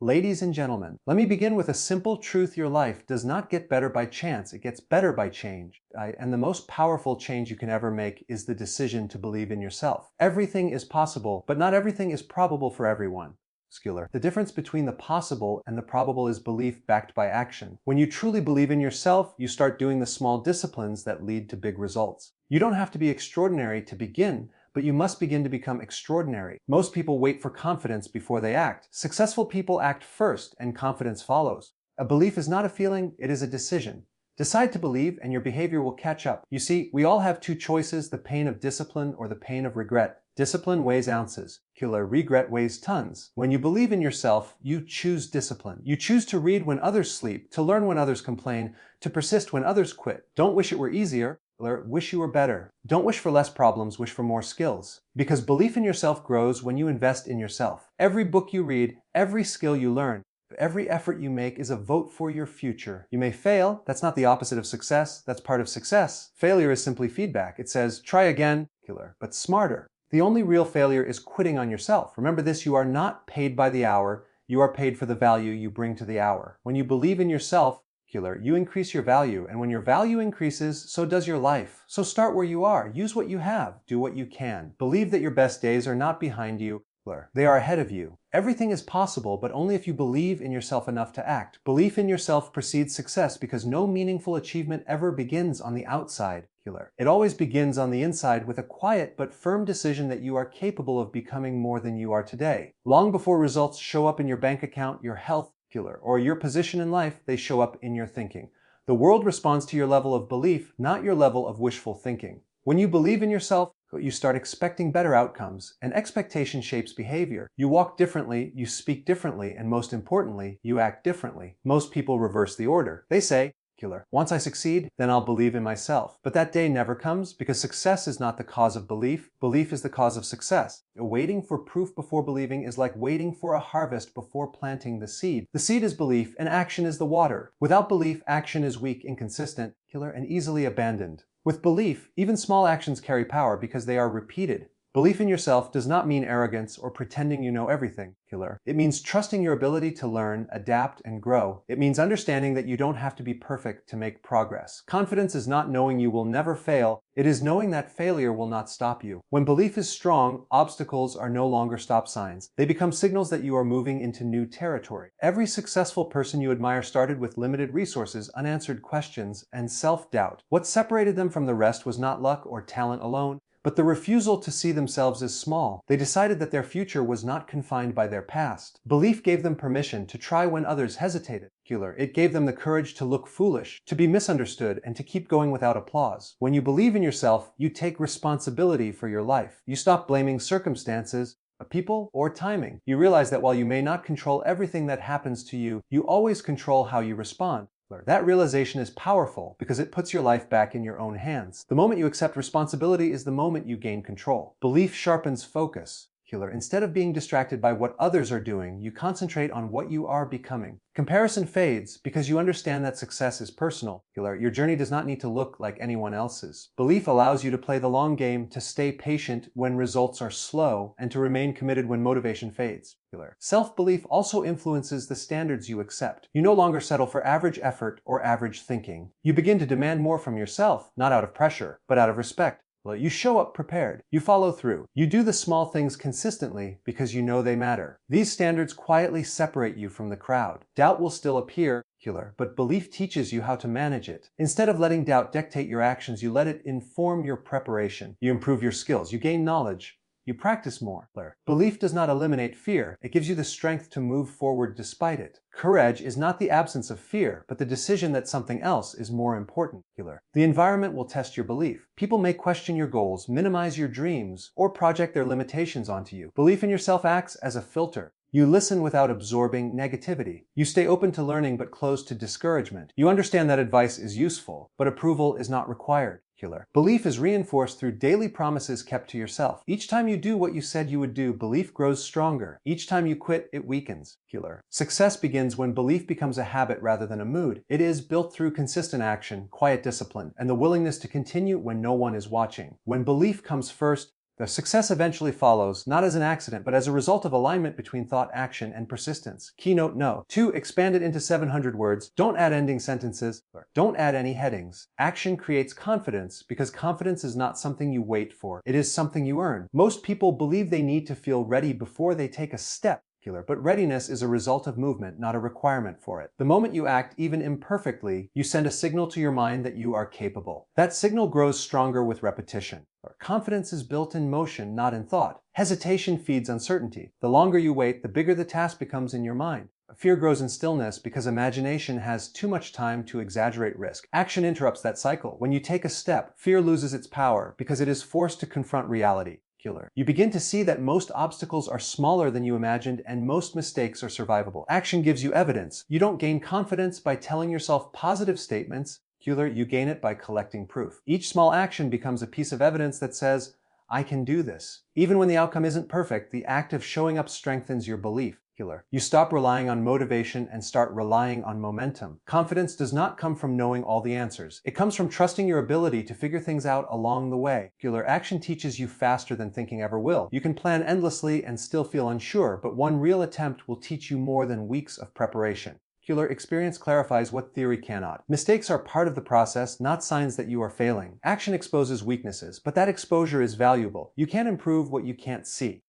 Ladies and gentlemen, let me begin with a simple truth. Your life does not get better by chance, it gets better by change. And the most powerful change you can ever make is the decision to believe in yourself. Everything is possible, but not everything is probable for everyone. Schuler. The difference between the possible and the probable is belief backed by action. When you truly believe in yourself, you start doing the small disciplines that lead to big results. You don't have to be extraordinary to begin, but you must begin to become extraordinary. Most people wait for confidence before they act. Successful people act first, and confidence follows. A belief is not a feeling, it is a decision. Decide to believe, and your behavior will catch up. You see, we all have two choices, the pain of discipline or the pain of regret. Discipline weighs ounces. Regret weighs tons. When you believe in yourself, you choose discipline. You choose to read when others sleep, to learn when others complain, to persist when others quit. Don't wish it were easier. Wish you were better. Don't wish for less problems, wish for more skills. Because belief in yourself grows when you invest in yourself. Every book you read, every skill you learn, every effort you make is a vote for your future. You may fail. That's not the opposite of success. That's part of success. Failure is simply feedback. It says, try again, but smarter. The only real failure is quitting on yourself. Remember this, you are not paid by the hour. You are paid for the value you bring to the hour. When you believe in yourself, you increase your value, and when your value increases, so does your life. So start where you are. Use what you have. Do what you can. Believe that your best days are not behind you. They are ahead of you. Everything is possible, but only if you believe in yourself enough to act. Belief in yourself precedes success because no meaningful achievement ever begins on the outside. It always begins on the inside with a quiet but firm decision that you are capable of becoming more than you are today. Long before results show up in your bank account, your health, or your position in life, they show up in your thinking. The world responds to your level of belief, not your level of wishful thinking. When you believe in yourself, you start expecting better outcomes, and expectation shapes behavior. You walk differently, you speak differently, and most importantly, you act differently. Most people reverse the order. They say, once I succeed, then I'll believe in myself. But that day never comes because success is not the cause of belief. Belief is the cause of success. Waiting for proof before believing is like waiting for a harvest before planting the seed. The seed is belief and action is the water. Without belief, action is weak, inconsistent, and easily abandoned. With belief, even small actions carry power because they are repeated. Belief in yourself does not mean arrogance or pretending you know everything. It means trusting your ability to learn, adapt, and grow. It means understanding that you don't have to be perfect to make progress. Confidence is not knowing you will never fail. It is knowing that failure will not stop you. When belief is strong, obstacles are no longer stop signs. They become signals that you are moving into new territory. Every successful person you admire started with limited resources, unanswered questions, and self-doubt. What separated them from the rest was not luck or talent alone, but the refusal to see themselves as small. They decided that their future was not confined by their past. Belief gave them permission to try when others hesitated. It gave them the courage to look foolish, to be misunderstood, and to keep going without applause. When you believe in yourself, you take responsibility for your life. You stop blaming circumstances, people, or timing. You realize that while you may not control everything that happens to you, you always control how you respond. That realization is powerful because it puts your life back in your own hands. The moment you accept responsibility is the moment you gain control. Belief sharpens focus. Instead of being distracted by what others are doing, you concentrate on what you are becoming. Comparison fades because you understand that success is personal. Your journey does not need to look like anyone else's. Belief allows you to play the long game, to stay patient when results are slow, and to remain committed when motivation fades. Self-belief also influences the standards you accept. You no longer settle for average effort or average thinking. You begin to demand more from yourself, not out of pressure, but out of respect. You show up prepared. You follow through. You do the small things consistently because you know they matter. These standards quietly separate you from the crowd. Doubt will still appear, but belief teaches you how to manage it. Instead of letting doubt dictate your actions, you let it inform your preparation. You improve your skills. You gain knowledge. You practice more. Belief does not eliminate fear. It gives you the strength to move forward despite it. Courage is not the absence of fear, but the decision that something else is more important. The environment will test your belief. People may question your goals, minimize your dreams, or project their limitations onto you. Belief in yourself acts as a filter. You listen without absorbing negativity. You stay open to learning but closed to discouragement. You understand that advice is useful, but approval is not required. Belief is reinforced through daily promises kept to yourself. Each time you do what you said you would do, belief grows stronger. Each time you quit, it weakens. Success begins when belief becomes a habit rather than a mood. It is built through consistent action, quiet discipline, and the willingness to continue when no one is watching. When belief comes first, The success eventually follows, not as an accident, but as a result of alignment between thought, action, and persistence. Keynote no. 2. Expand it into 700 words. Don't add ending sentences. Don't add any headings. Action creates confidence because confidence is not something you wait for. It is something you earn. Most people believe they need to feel ready before they take a step. But readiness is a result of movement, not a requirement for it. The moment you act, even imperfectly, you send a signal to your mind that you are capable. That signal grows stronger with repetition. Confidence is built in motion, not in thought. Hesitation feeds uncertainty. The longer you wait, the bigger the task becomes in your mind. Fear grows in stillness because imagination has too much time to exaggerate risk. Action interrupts that cycle. When you take a step, fear loses its power because it is forced to confront reality. You begin to see that most obstacles are smaller than you imagined and most mistakes are survivable. Action gives you evidence. You don't gain confidence by telling yourself positive statements. You gain it by collecting proof. Each small action becomes a piece of evidence that says, I can do this. Even when the outcome isn't perfect, the act of showing up strengthens your belief. You stop relying on motivation and start relying on momentum. Confidence does not come from knowing all the answers. It comes from trusting your ability to figure things out along the way. Action teaches you faster than thinking ever will. You can plan endlessly and still feel unsure, but one real attempt will teach you more than weeks of preparation. Experience clarifies what theory cannot. Mistakes are part of the process, not signs that you are failing. Action exposes weaknesses, but that exposure is valuable. You can't improve what you can't see.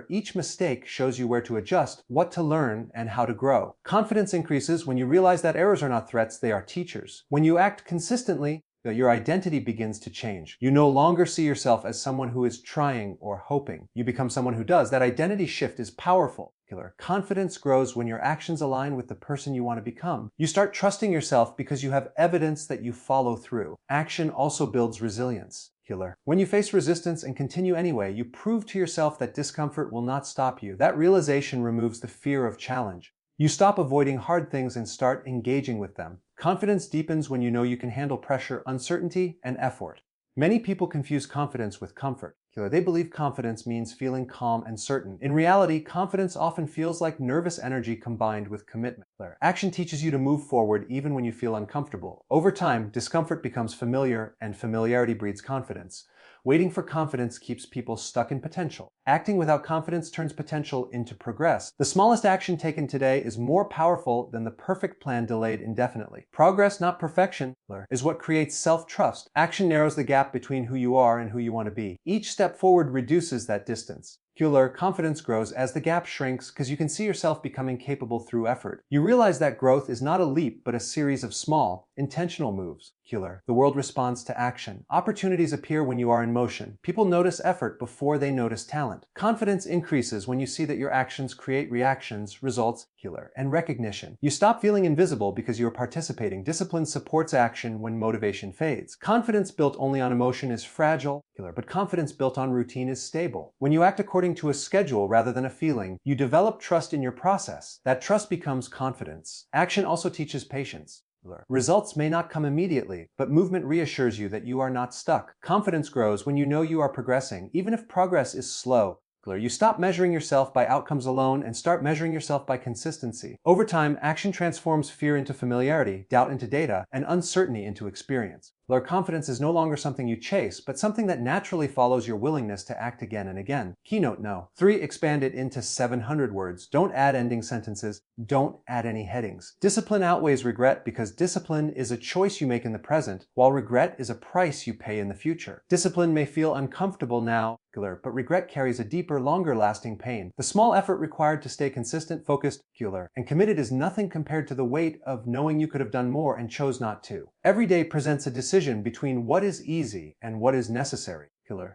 Each mistake shows you where to adjust, what to learn, and how to grow. Confidence increases when you realize that errors are not threats, they are teachers. When you act consistently, your identity begins to change. You no longer see yourself as someone who is trying or hoping. You become someone who does. That identity shift is powerful. Confidence grows when your actions align with the person you want to become. You start trusting yourself because you have evidence that you follow through. Action also builds resilience. When you face resistance and continue anyway, you prove to yourself that discomfort will not stop you. That realization removes the fear of challenge. You stop avoiding hard things and start engaging with them. Confidence deepens when you know you can handle pressure, uncertainty, and effort. Many people confuse confidence with comfort. They believe confidence means feeling calm and certain. In reality, confidence often feels like nervous energy combined with commitment. Action teaches you to move forward even when you feel uncomfortable. Over time, discomfort becomes familiar, and familiarity breeds confidence. Waiting for confidence keeps people stuck in potential. Acting without confidence turns potential into progress. The smallest action taken today is more powerful than the perfect plan delayed indefinitely. Progress, not perfection, is what creates self-trust. Action narrows the gap between who you are and who you want to be. Each step forward reduces that distance. Confidence grows as the gap shrinks because you can see yourself becoming capable through effort. You realize that growth is not a leap, but a series of small, intentional moves. The world responds to action. Opportunities appear when you are in motion. People notice effort before they notice talent. Confidence increases when you see that your actions create reactions, results, and recognition. You stop feeling invisible because you are participating. Discipline supports action when motivation fades. Confidence built only on emotion is fragile, but confidence built on routine is stable. When you act according to a schedule rather than a feeling, you develop trust in your process. That trust becomes confidence. Action also teaches patience. Results may not come immediately, but movement reassures you that you are not stuck. Confidence grows when you know you are progressing, even if progress is slow. You stop measuring yourself by outcomes alone and start measuring yourself by consistency. Over time, action transforms fear into familiarity, doubt into data, and uncertainty into experience. Confidence is no longer something you chase, but something that naturally follows your willingness to act again and again. Keynote no. 3. Expand it into 700 words. Don't add ending sentences. Don't add any headings. Discipline outweighs regret because discipline is a choice you make in the present, while regret is a price you pay in the future. Discipline may feel uncomfortable now, but regret carries a deeper, longer-lasting pain. The small effort required to stay consistent, focused, and committed is nothing compared to the weight of knowing you could have done more and chose not to. Every day presents a decision between what is easy and what is necessary.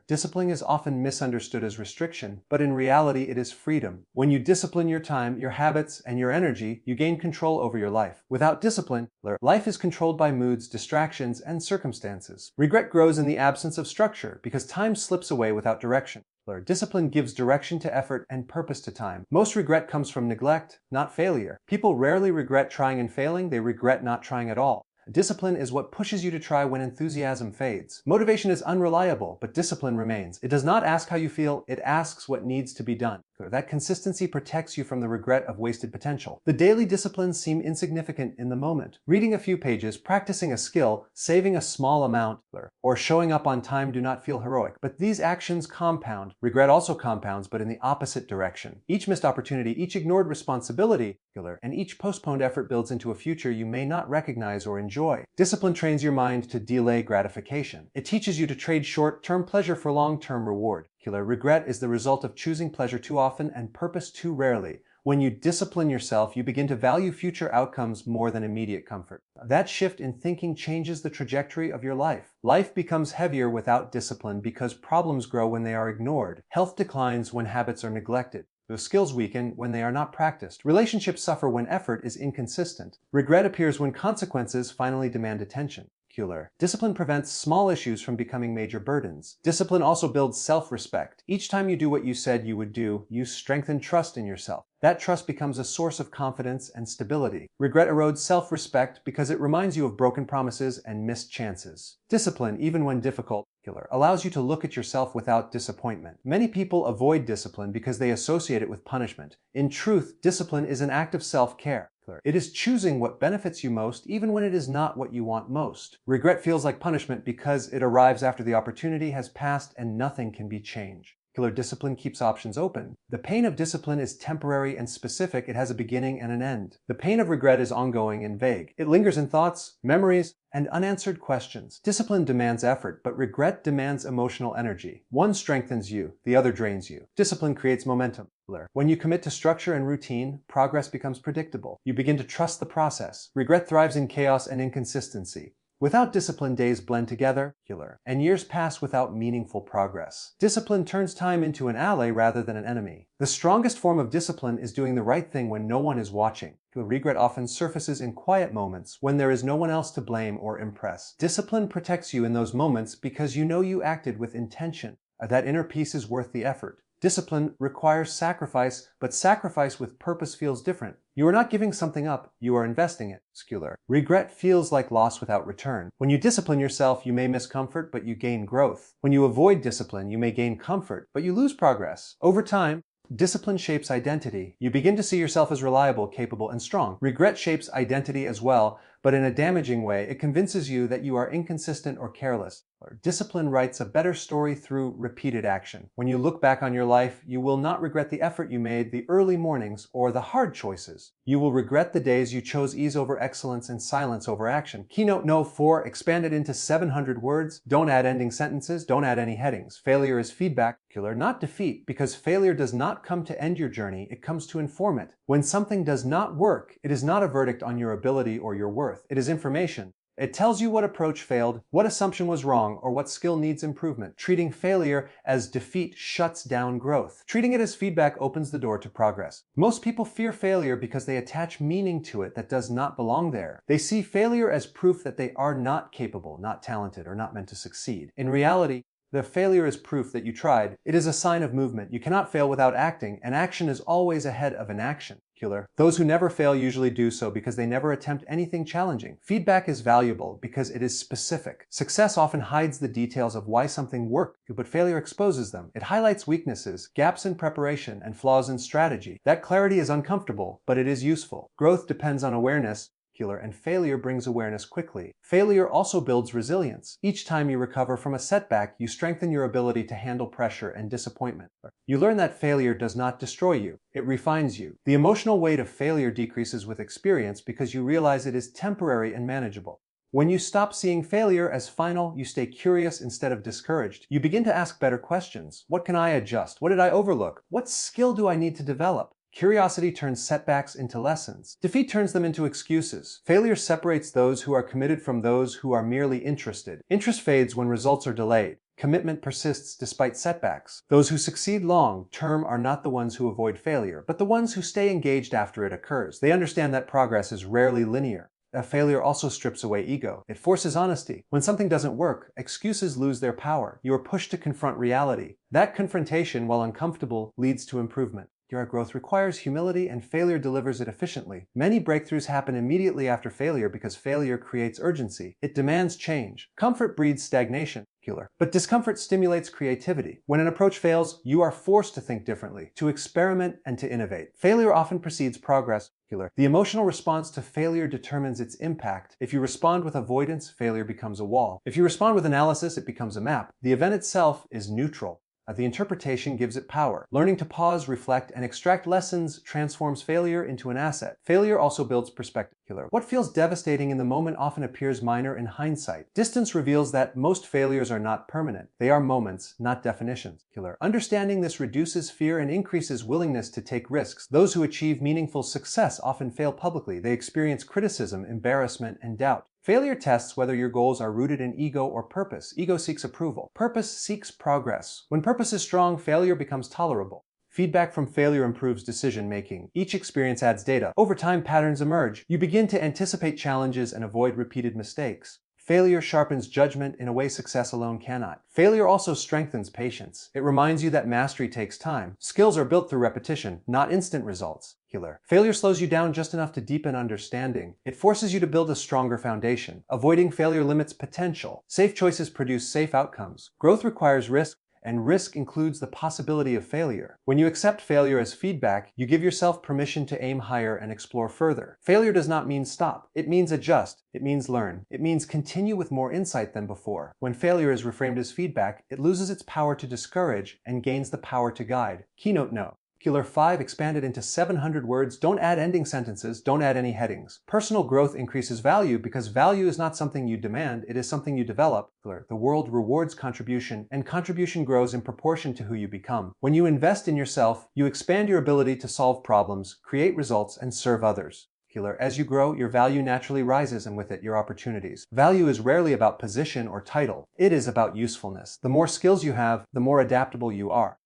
Discipline is often misunderstood as restriction, but in reality it is freedom. When you discipline your time, your habits, and your energy, you gain control over your life. Without discipline, life is controlled by moods, distractions, and circumstances. Regret grows in the absence of structure because time slips away without direction. Discipline gives direction to effort and purpose to time. Most regret comes from neglect, not failure. People rarely regret trying and failing, they regret not trying at all. Discipline is what pushes you to try when enthusiasm fades. Motivation is unreliable, but discipline remains. It does not ask how you feel, it asks what needs to be done. That consistency protects you from the regret of wasted potential. The daily disciplines seem insignificant in the moment. Reading a few pages, practicing a skill, saving a small amount, or showing up on time do not feel heroic. But these actions compound. Regret also compounds, but in the opposite direction. Each missed opportunity, each ignored responsibility, and each postponed effort builds into a future you may not recognize or enjoy. Discipline trains your mind to delay gratification. It teaches you to trade short-term pleasure for long-term reward. Regret is the result of choosing pleasure too often and purpose too rarely. When you discipline yourself, you begin to value future outcomes more than immediate comfort. That shift in thinking changes the trajectory of your life. Life becomes heavier without discipline because problems grow when they are ignored. Health declines when habits are neglected. The skills weaken when they are not practiced. Relationships suffer when effort is inconsistent. Regret appears when consequences finally demand attention. Discipline prevents small issues from becoming major burdens. Discipline also builds self-respect. Each time you do what you said you would do, you strengthen trust in yourself. That trust becomes a source of confidence and stability. Regret erodes self-respect because it reminds you of broken promises and missed chances. Discipline, even when difficult, allows you to look at yourself without disappointment. Many people avoid discipline because they associate it with punishment. In truth, discipline is an act of self-care. It is choosing what benefits you most even when it is not what you want most. Regret feels like punishment because it arrives after the opportunity has passed and nothing can be changed. Discipline keeps options open. The pain of discipline is temporary and specific. It has a beginning and an end. The pain of regret is ongoing and vague. It lingers in thoughts, memories, and unanswered questions. Discipline demands effort, but regret demands emotional energy. One strengthens you, the other drains you. Discipline creates momentum. When you commit to structure and routine, progress becomes predictable. You begin to trust the process. Regret thrives in chaos and inconsistency. Without discipline, days blend together, and years pass without meaningful progress. Discipline turns time into an ally rather than an enemy. The strongest form of discipline is doing the right thing when no one is watching. Regret often surfaces in quiet moments when there is no one else to blame or impress. Discipline protects you in those moments because you know you acted with intention. That inner peace is worth the effort. Discipline requires sacrifice, but sacrifice with purpose feels different. You are not giving something up, you are investing it. Regret feels like loss without return. When you discipline yourself, you may miss comfort, but you gain growth. When you avoid discipline, you may gain comfort, but you lose progress. Over time, discipline shapes identity. You begin to see yourself as reliable, capable, and strong. Regret shapes identity as well, but in a damaging way. It convinces you that you are inconsistent or careless. Discipline writes a better story through repeated action. When you look back on your life, you will not regret the effort you made, the early mornings, or the hard choices. You will regret the days you chose ease over excellence and silence over action. Keynote No. 4, expand it into 700 words. Don't add ending sentences. Don't add any headings. Failure is feedback, not defeat, because failure does not come to end your journey. It comes to inform it. When something does not work, it is not a verdict on your ability or your worth. It is information. It tells you what approach failed, what assumption was wrong, or what skill needs improvement. Treating failure as defeat shuts down growth. Treating it as feedback opens the door to progress. Most people fear failure because they attach meaning to it that does not belong there. They see failure as proof that they are not capable, not talented, or not meant to succeed. In reality, the failure is proof that you tried. It is a sign of movement. You cannot fail without acting, and action is always ahead of inaction. Those who never fail usually do so because they never attempt anything challenging. Feedback is valuable because it is specific. Success often hides the details of why something worked, but failure exposes them. It highlights weaknesses, gaps in preparation, and flaws in strategy. That clarity is uncomfortable, but it is useful. Growth depends on awareness, and failure brings awareness quickly. Failure also builds resilience. Each time you recover from a setback, you strengthen your ability to handle pressure and disappointment. You learn that failure does not destroy you, it refines you. The emotional weight of failure decreases with experience because you realize it is temporary and manageable. When you stop seeing failure as final, you stay curious instead of discouraged. You begin to ask better questions. What can I adjust? What did I overlook? What skill do I need to develop? Curiosity turns setbacks into lessons. Defeat turns them into excuses. Failure separates those who are committed from those who are merely interested. Interest fades when results are delayed. Commitment persists despite setbacks. Those who succeed long-term are not the ones who avoid failure, but the ones who stay engaged after it occurs. They understand that progress is rarely linear. A failure also strips away ego. It forces honesty. When something doesn't work, excuses lose their power. You are pushed to confront reality. That confrontation, while uncomfortable, leads to improvement. Your growth requires humility and failure delivers it efficiently. Many breakthroughs happen immediately after failure because failure creates urgency. It demands change. Comfort breeds stagnation. But discomfort stimulates creativity. When an approach fails, you are forced to think differently, to experiment, and to innovate. Failure often precedes progress. The emotional response to failure determines its impact. If you respond with avoidance, failure becomes a wall. If you respond with analysis, it becomes a map. The event itself is neutral. The interpretation gives it power. Learning to pause, reflect, and extract lessons transforms failure into an asset. Failure also builds perspective. What feels devastating in the moment often appears minor in hindsight. Distance reveals that most failures are not permanent. They are moments, not definitions. Understanding this reduces fear and increases willingness to take risks. Those who achieve meaningful success often fail publicly. They experience criticism, embarrassment, and doubt. Failure tests whether your goals are rooted in ego or purpose. Ego seeks approval. Purpose seeks progress. When purpose is strong, failure becomes tolerable. Feedback from failure improves decision-making. Each experience adds data. Over time, patterns emerge. You begin to anticipate challenges and avoid repeated mistakes. Failure sharpens judgment in a way success alone cannot. Failure also strengthens patience. It reminds you that mastery takes time. Skills are built through repetition, not instant results. Failure slows you down just enough to deepen understanding. It forces you to build a stronger foundation. Avoiding failure limits potential. Safe choices produce safe outcomes. Growth requires risk, and risk includes the possibility of failure. When you accept failure as feedback, you give yourself permission to aim higher and explore further. Failure does not mean stop. It means adjust. It means learn. It means continue with more insight than before. When failure is reframed as feedback, it loses its power to discourage and gains the power to guide. Keynote note. 5 expanded into 700 words. Don't add ending sentences. Don't add any headings. Personal growth increases value because value is not something you demand. It is something you develop. The world rewards contribution, and contribution grows in proportion to who you become. When you invest in yourself, you expand your ability to solve problems, create results, and serve others. As you grow, your value naturally rises, and with it, your opportunities. Value is rarely about position or title. It is about usefulness. The more skills you have, the more adaptable you are.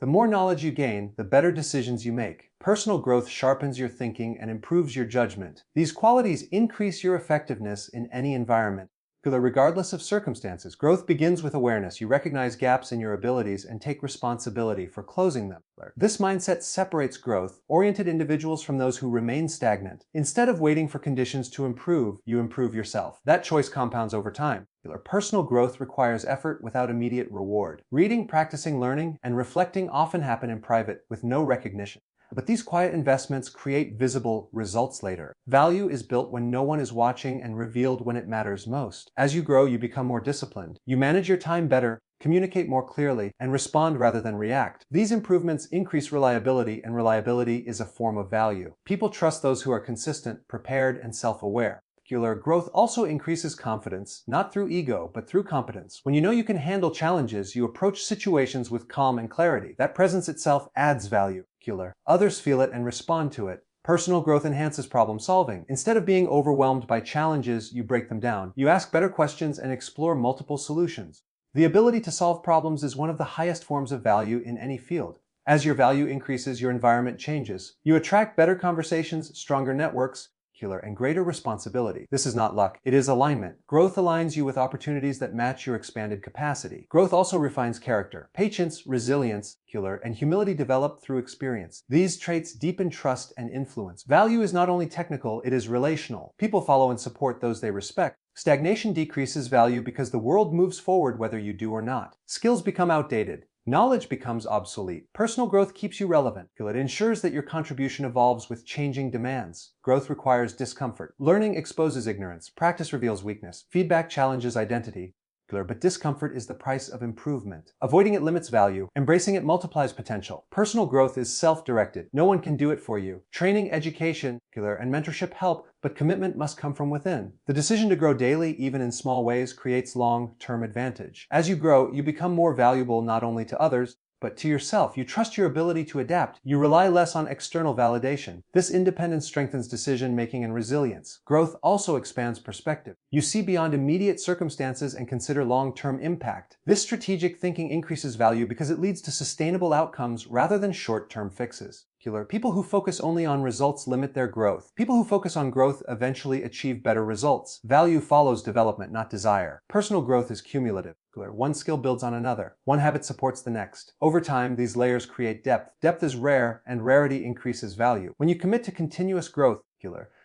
The more knowledge you gain, the better decisions you make. Personal growth sharpens your thinking and improves your judgment. These qualities increase your effectiveness in any environment. Regardless of circumstances, growth begins with awareness. You recognize gaps in your abilities and take responsibility for closing them. This mindset separates growth-oriented individuals from those who remain stagnant. Instead of waiting for conditions to improve, you improve yourself. That choice compounds over time. Personal growth requires effort without immediate reward. Reading, practicing, learning, and reflecting often happen in private with no recognition. But these quiet investments create visible results later. Value is built when no one is watching and revealed when it matters most. As you grow, you become more disciplined. You manage your time better, communicate more clearly, and respond rather than react. These improvements increase reliability, and reliability is a form of value. People trust those who are consistent, prepared, and self-aware. Growth also increases confidence, not through ego, but through competence. When you know you can handle challenges, you approach situations with calm and clarity. That presence itself adds value. Others feel it and respond to it. Personal growth enhances problem solving. Instead of being overwhelmed by challenges, you break them down. You ask better questions and explore multiple solutions. The ability to solve problems is one of the highest forms of value in any field. As your value increases, your environment changes. You attract better conversations, stronger networks, and greater responsibility. This is not luck, it is alignment. Growth aligns you with opportunities that match your expanded capacity. Growth also refines character. Patience, resilience, and humility develop through experience. These traits deepen trust and influence. Value is not only technical, it is relational. People follow and support those they respect. Stagnation decreases value because the world moves forward whether you do or not. Skills become outdated. Knowledge becomes obsolete. Personal growth keeps you relevant. It ensures that your contribution evolves with changing demands. Growth requires discomfort. Learning exposes ignorance. Practice reveals weakness. Feedback challenges identity. But discomfort is the price of improvement. Avoiding it limits value. Embracing it multiplies potential. Personal growth is self-directed. No one can do it for you. Training, education, and mentorship help, but commitment must come from within. The decision to grow daily, even in small ways, creates long-term advantage. As you grow, you become more valuable not only to others, but to yourself. You trust your ability to adapt. You rely less on external validation. This independence strengthens decision-making and resilience. Growth also expands perspective. You see beyond immediate circumstances and consider long-term impact. This strategic thinking increases value because it leads to sustainable outcomes rather than short-term fixes. People who focus only on results limit their growth. People who focus on growth eventually achieve better results. Value follows development, not desire. Personal growth is cumulative. One skill builds on another. One habit supports the next. Over time, these layers create depth. Depth is rare, and rarity increases value. When you commit to continuous growth,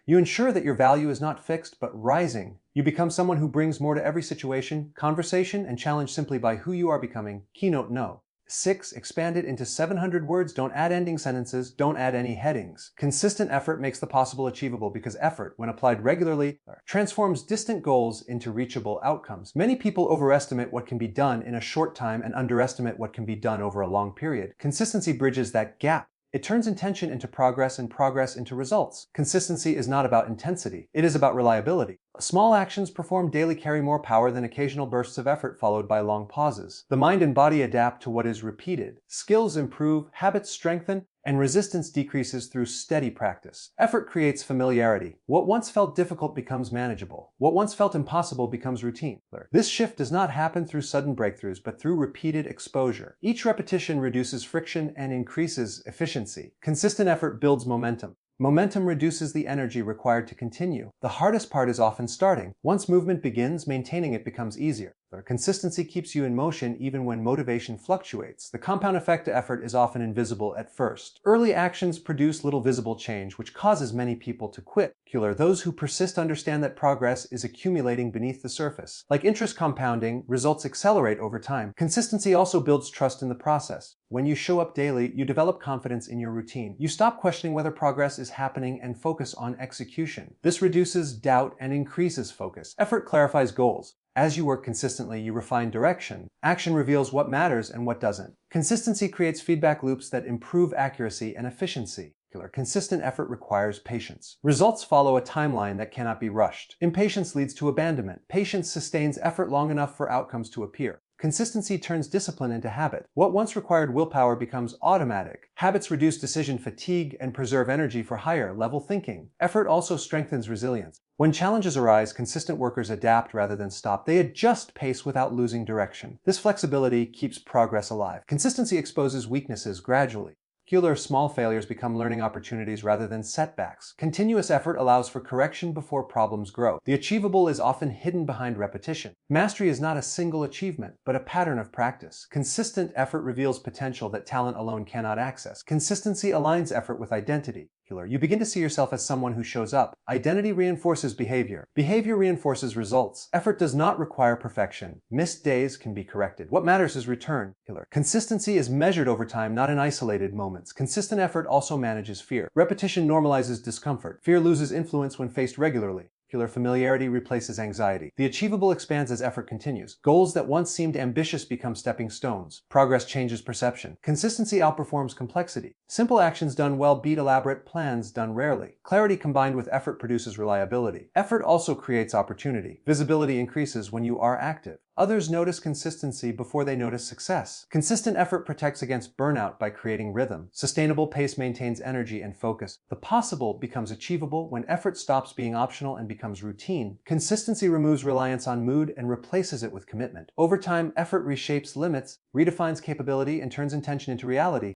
you ensure that your value is not fixed, but rising. You become someone who brings more to every situation, conversation, and challenge simply by who you are becoming. Keynote No. 6. Expand it into 700 words. Don't add ending sentences. Don't add any headings. Consistent effort makes the possible achievable because effort, when applied regularly, transforms distant goals into reachable outcomes. Many people overestimate what can be done in a short time and underestimate what can be done over a long period. Consistency bridges that gap. It turns intention into progress and progress into results. Consistency is not about intensity. It is about reliability. Small actions performed daily carry more power than occasional bursts of effort followed by long pauses. The mind and body adapt to what is repeated. Skills improve, habits strengthen, and resistance decreases through steady practice. Effort creates familiarity. What once felt difficult becomes manageable. What once felt impossible becomes routine. This shift does not happen through sudden breakthroughs, but through repeated exposure. Each repetition reduces friction and increases efficiency. Consistent effort builds momentum. Momentum reduces the energy required to continue. The hardest part is often starting. Once movement begins, maintaining it becomes easier. Consistency keeps you in motion even when motivation fluctuates. The compound effect to effort is often invisible at first. Early actions produce little visible change, which causes many people to quit. Those who persist understand that progress is accumulating beneath the surface. Like interest compounding, results accelerate over time. Consistency also builds trust in the process. When you show up daily, you develop confidence in your routine. You stop questioning whether progress is happening and focus on execution. This reduces doubt and increases focus. Effort clarifies goals. As you work consistently, you refine direction. Action reveals what matters and what doesn't. Consistency creates feedback loops that improve accuracy and efficiency. Consistent effort requires patience. Results follow a timeline that cannot be rushed. Impatience leads to abandonment. Patience sustains effort long enough for outcomes to appear. Consistency turns discipline into habit. What once required willpower becomes automatic. Habits reduce decision fatigue and preserve energy for higher-level thinking. Effort also strengthens resilience. When challenges arise, consistent workers adapt rather than stop. They adjust pace without losing direction. This flexibility keeps progress alive. Consistency exposes weaknesses gradually. Small failures become learning opportunities rather than setbacks. Continuous effort allows for correction before problems grow. The achievable is often hidden behind repetition. Mastery is not a single achievement, but a pattern of practice. Consistent effort reveals potential that talent alone cannot access. Consistency aligns effort with identity. You begin to see yourself as someone who shows up. Identity reinforces behavior. Behavior reinforces results. Effort does not require perfection. Missed days can be corrected. What matters is return. Consistency is measured over time, not in isolated moments. Consistent effort also manages fear. Repetition normalizes discomfort. Fear loses influence when faced regularly. Familiarity replaces anxiety. The achievable expands as effort continues. Goals that once seemed ambitious become stepping stones. Progress changes perception. Consistency outperforms complexity. Simple actions done well beat elaborate plans done rarely. Clarity combined with effort produces reliability. Effort also creates opportunity. Visibility increases when you are active. Others notice consistency before they notice success. Consistent effort protects against burnout by creating rhythm. Sustainable pace maintains energy and focus. The possible becomes achievable when effort stops being optional and becomes routine. Consistency removes reliance on mood and replaces it with commitment. Over time, effort reshapes limits, redefines capability, and turns intention into reality.